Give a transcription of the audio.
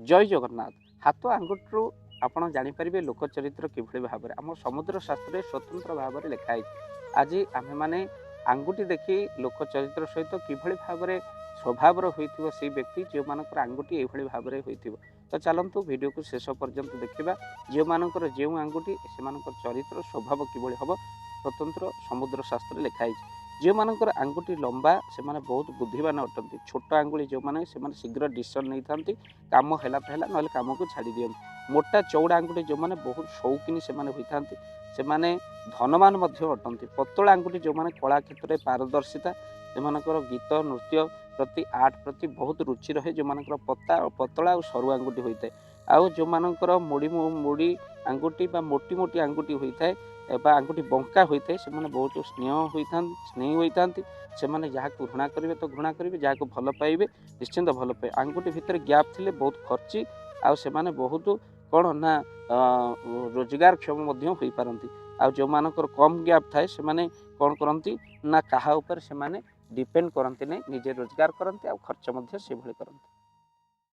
जय जगन्नाथ। हाथ आंगुठरू आपण जानीपारे लोक चरित्र किभली भाव में आम समुद्र शास्त्र स्वतंत्र भाव में लिखाई। आज आम मैंने आंगुठी देखी लोक चरित्र सहित किभली भाव में स्वभाव होइथिबो से व्यक्ति जो मानकर आंगुठी एभली भाव में होइथिबो। तो चलतु वीडियो को शेष पर्यंत देखा जो मानकर जो आंगुठी से चरित्र स्वभाव किभली हम स्वतंत्र समुद्र शास्त्र लिखाई। जो मानकर आंगुठी लंबा से माने बहुत बुद्धिमान अटंती। छोट आंगुली जो माने से माने शीघ्र डिसीजन नहीं थांती, काम हैला तो हैला नहले काम को छाड़ी दियंती। मोटा चौड़ा आंगुठी जो माने बहुत शौकीनी से माने होइथांती, से माने धनवान मध्य अटंती। पतला आंगुठी जो माने कला क्षेत्र में पारदर्शिता, से मानकर गीत नृत्य प्रति आर्ट प्रति बहुत रुचि रहे। जो मानकर पतला और सरू आंगुठी होइଥାଏ। आउ जो मानकर मुड़ी आंगुठी बा मोटी मोटी आंगुठी होइଥାଏ एबा आंगुठी बंका होइଥାଏ, से माने बहुत स्नेही होइथांती। से माने जहाको घृणा करिवे तो घृणा करिवे, जहाको भल पाइबे निश्चिंत भल पाइबे। आंगुठी भितर गैप थिले बहुत खर्ची आउ से माने बहुत कौन ना रोजगार क्षम मध्य होई पारंती। आ जो मानकर कम गैप थाए से माने कौन करंती ना काहा ऊपर से माने डिपेंड करंती नहीं, निजे रोजगार करंती आ खर्च मध्य से भले करंती।